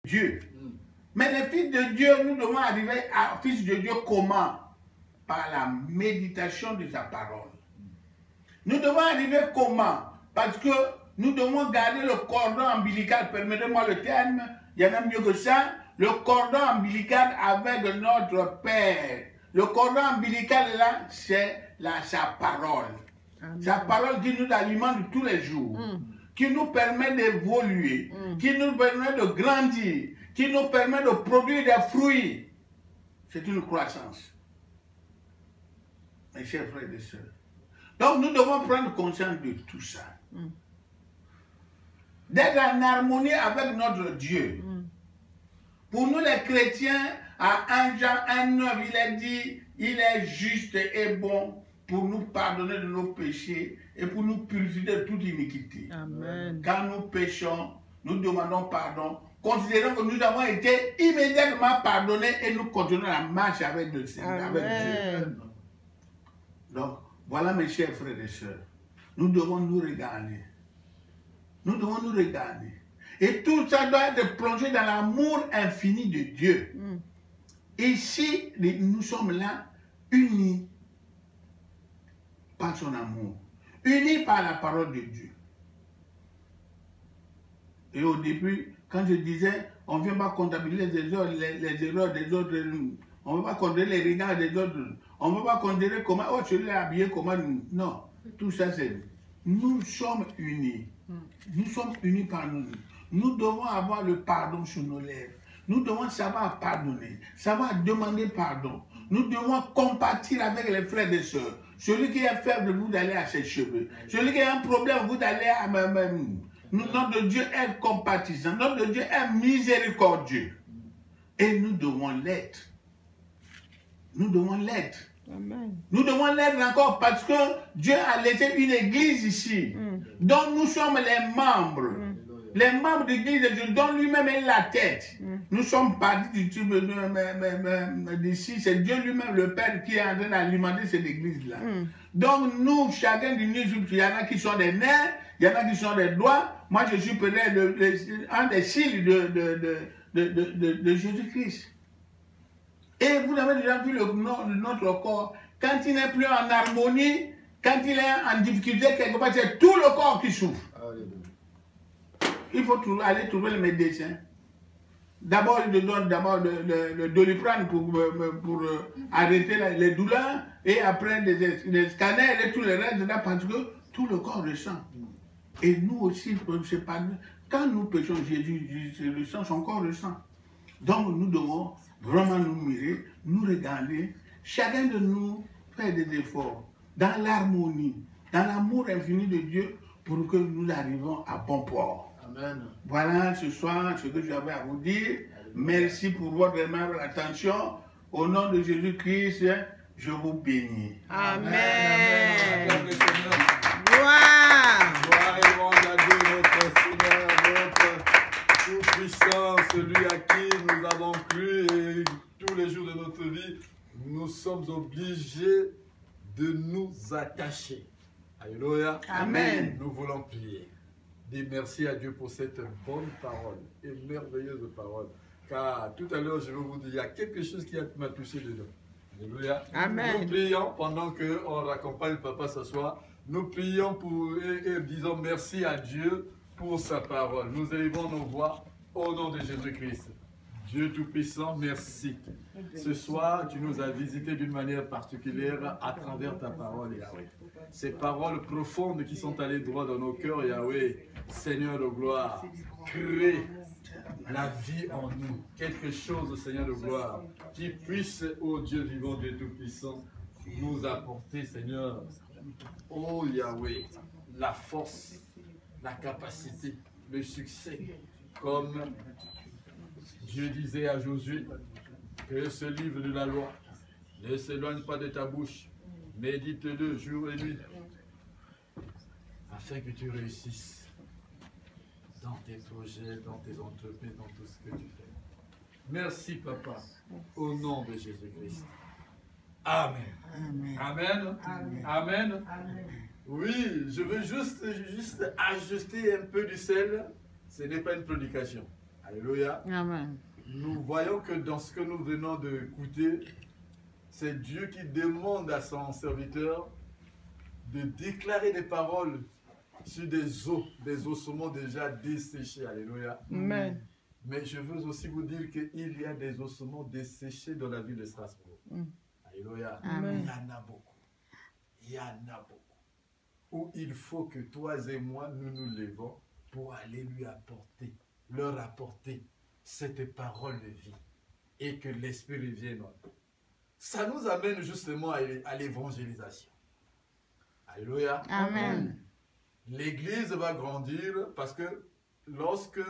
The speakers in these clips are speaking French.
Dieu. Mais les fils de Dieu, nous devons arriver à fils de Dieu comment? Par la méditation de sa parole. Nous devons arriver comment? Parce que nous devons garder le cordon ombilical, permettez-moi le terme, il y en a mieux que ça, le cordon ombilical avec notre Père. Le cordon ombilical là, c'est sa parole. Amen. Sa parole qui nous alimente tous les jours, qui nous permet d'évoluer, qui nous permet de grandir, qui nous permet de produire des fruits. C'est une croissance. Mes chers frères et sœurs. Donc nous devons prendre conscience de tout ça. D'être en harmonie avec notre Dieu. Pour nous les chrétiens, à 1 Jean 1,9, il a dit, il est juste et bon pour nous pardonner de nos péchés et pour nous purifier de toute iniquité. Amen. Quand nous péchons, nous demandons pardon. Considérons que nous avons été immédiatement pardonnés et nous continuons la marche avec le Seigneur, avec Dieu. Donc, voilà mes chers frères et sœurs. Nous devons nous regarder. Nous devons nous regarder. Et tout ça doit être plongé dans l'amour infini de Dieu. Ici, nous sommes là, unis par son amour, unis par la parole de Dieu. Et au début, quand je disais, on ne vient pas comptabiliser les erreurs des autres, on ne va pas considérer les regards des autres, on ne va pas considérer comment, oh, celui-là est habillé, comment. Non, tout ça c'est. Nous sommes unis. Nous sommes unis par nous. Nous devons avoir le pardon sur nos lèvres. Nous devons savoir pardonner, savoir demander pardon. Nous devons compatir avec les frères et sœurs. Celui qui est faible, vous allez à ses cheveux. Celui qui a un problème, vous allez à même. Notre Dieu est compatissant. Notre Dieu est miséricordieux. Et nous devons l'être. Nous devons l'être. Nous devons l'être encore parce que Dieu a laissé une église ici. Donc nous sommes les membres. Les membres de l'église, dont lui-même est la tête. Nous sommes partis d'ici. C'est Dieu lui-même, le Père, qui est en train d'alimenter cette église-là. Donc nous, chacun de nous, il y en a qui sont des nerfs, il y en a qui sont des doigts. Moi, je suis peut-être un des signes de Jésus-Christ. Et vous avez déjà vu notre corps. Quand il n'est plus en harmonie, quand il est en difficulté, quelque part, c'est tout le corps qui souffre. Il faut aller trouver le médecin. D'abord, il te donne le Doliprane pour arrêter les douleurs, et après les scanners et tout le reste, parce que tout le corps ressent. Et nous aussi, quand nous péchons, Jésus ressent, son corps ressent. Donc nous devons vraiment nous mirer, nous regarder, chacun de nous faire des efforts dans l'harmonie, dans l'amour infini de Dieu, pour que nous arrivions à bon port. Amen. Voilà ce soir ce que j'avais à vous dire. Merci pour votre aimable attention. Au nom de Jésus-Christ, je vous bénis. Amen. Amen. Gloire. Gloire et louange à Dieu, notre Seigneur, notre tout-puissant, celui à qui nous avons cru, et tous les jours de notre vie, nous sommes obligés de nous attacher. Alléluia. Amen. Nous voulons prier. Dis merci à Dieu pour cette bonne parole et merveilleuse parole. Car tout à l'heure, je vais vous dire, il y a quelque chose qui m'a touché dedans. Alléluia. Amen. Nous prions pendant qu'on raccompagne le papa s'asseoir. Nous prions et disons merci à Dieu pour sa parole. Nous élevons nos voix au nom de Jésus-Christ. Dieu Tout-Puissant, merci. Ce soir, tu nous as visités d'une manière particulière à travers ta parole, Yahweh. Ces paroles profondes qui sont allées droit dans nos cœurs, Yahweh, Seigneur de gloire, crée la vie en nous. Quelque chose, Seigneur de gloire, qui puisse, ô Dieu vivant, Dieu Tout-Puissant, nous apporter, Seigneur, ô Yahweh, la force, la capacité, le succès, comme Dieu disait à Josué, que ce livre de la loi ne s'éloigne pas de ta bouche, médite-le jour et nuit, afin que tu réussisses dans tes projets, dans tes entreprises, dans tout ce que tu fais. Merci, Papa, au nom de Jésus-Christ. Amen. Amen. Amen. Amen. Amen. Amen. Oui, je veux juste ajuster un peu du sel. Ce n'est pas une prédication. Alléluia. Amen. Nous voyons que dans ce que nous venons d'écouter, c'est Dieu qui demande à son serviteur de déclarer des paroles sur des os, des ossements déjà desséchés. Alléluia. Amen. Mais je veux aussi vous dire qu'il y a des ossements desséchés dans la ville de Strasbourg. Alléluia. Amen. Il y en a beaucoup. Il y en a beaucoup. Où il faut que toi et moi, nous nous levons pour aller lui apporter, leur apporter cette parole de vie et que l'Esprit revienne en nous. Ça nous amène justement à l'évangélisation. Alléluia. Amen. L'Église va grandir parce que lorsque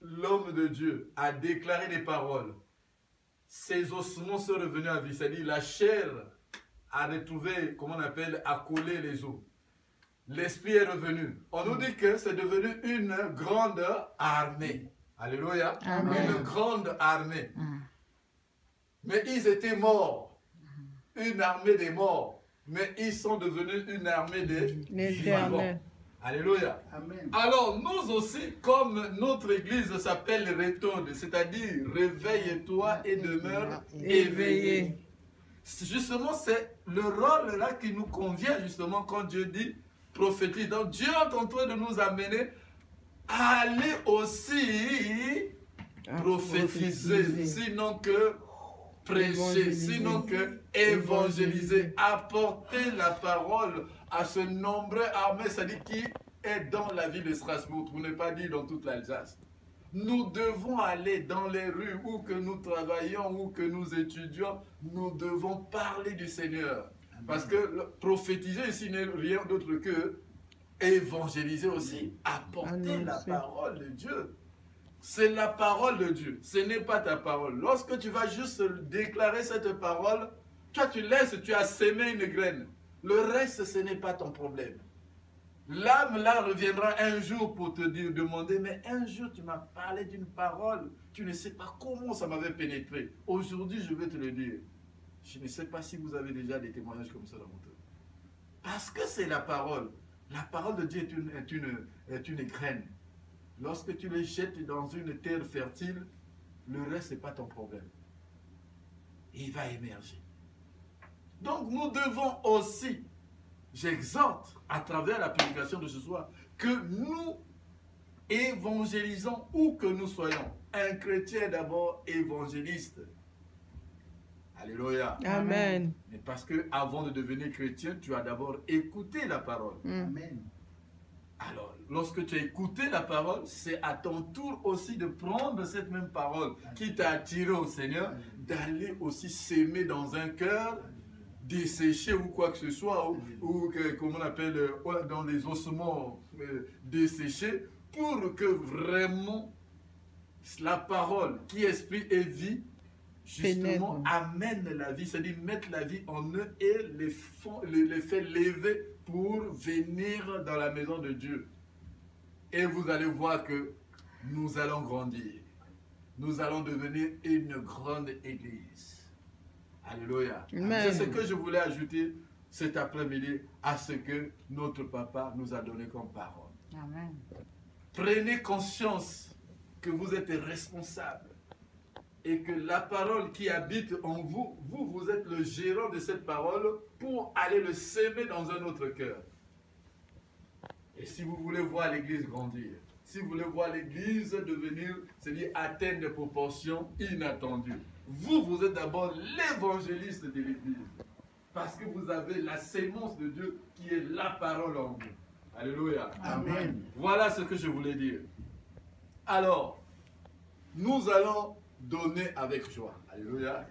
l'homme de Dieu a déclaré des paroles, ses ossements sont revenus à vie, c'est-à-dire la chair a retrouvé, comment on appelle, a collé les os. L'Esprit est revenu. On nous dit que c'est devenu une grande armée. Alléluia. Amen. Une grande armée. Mais ils étaient morts. Une armée des morts. Mais ils sont devenus une armée des vivants. Alléluia. Amen. Alors, nous aussi, comme notre église s'appelle Rétonde, c'est-à-dire réveille-toi et demeure éveillé. Justement, c'est le rôle là qui nous convient, justement, quand Dieu dit prophétise. Donc, Dieu est en train de nous amener à aller aussi prophétiser, sinon que prêcher, sinon que évangéliser, apporter la parole à ce nombreux armée, c'est-à-dire qui est dans la ville de Strasbourg, pour ne pas dire dans toute l'Alsace. Nous devons aller dans les rues où que nous travaillons, où que nous étudions, nous devons parler du Seigneur. Parce que prophétiser ici n'est rien d'autre que évangéliser aussi, apporter la parole de Dieu. C'est la parole de Dieu, ce n'est pas ta parole. Lorsque tu vas juste déclarer cette parole, toi tu laisses, tu as sémé une graine. Le reste, ce n'est pas ton problème. L'âme là reviendra un jour pour te dire, demander, mais un jour tu m'as parlé d'une parole, tu ne sais pas comment ça m'avait pénétré. Aujourd'hui, je vais te le dire. Je ne sais pas si vous avez déjà des témoignages comme ça dans votre vie. Parce que c'est la parole. La parole de Dieu est une graine. Lorsque tu les jettes dans une terre fertile, le reste, ce n'est pas ton problème. Il va émerger. Donc, nous devons aussi, j'exhorte à travers la publication de ce soir, que nous évangélisons où que nous soyons. Un chrétien est d'abord évangéliste. Alléluia. Amen. Mais parce que avant de devenir chrétien, tu as d'abord écouté la parole. Amen. Alors, lorsque tu as écouté la parole, c'est à ton tour aussi de prendre cette même parole qui t'a attiré au Seigneur, d'aller aussi s'aimer dans un cœur desséché ou quoi que ce soit, ou comme on appelle, dans les ossements desséchés, pour que vraiment la parole qui est esprit et vie, justement, amène la vie, c'est-à-dire mettre la vie en eux et les fait lever pour venir dans la maison de Dieu. Et vous allez voir que nous allons grandir. Nous allons devenir une grande église. Alléluia. C'est ce que je voulais ajouter cet après-midi à ce que notre papa nous a donné comme parole. Amen. Prenez conscience que vous êtes responsables et que la parole qui habite en vous, vous êtes le gérant de cette parole pour aller le s'aimer dans un autre cœur. Et si vous voulez voir l'église grandir, si vous voulez voir l'église devenir, c'est-à-dire atteindre des proportions inattendues, vous êtes d'abord l'évangéliste de l'église. Parce que vous avez la sémence de Dieu qui est la parole en vous. Alléluia. Amen. Voilà ce que je voulais dire. Alors, nous allons donner avec joie. Alléluia.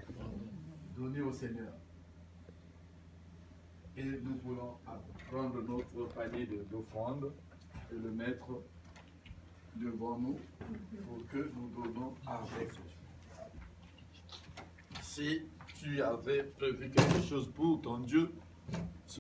Donner au Seigneur. Et nous voulons prendre notre panier d'offrande et le mettre devant nous pour que nous donnons avec joie. Si tu avais prévu quelque chose pour ton Dieu,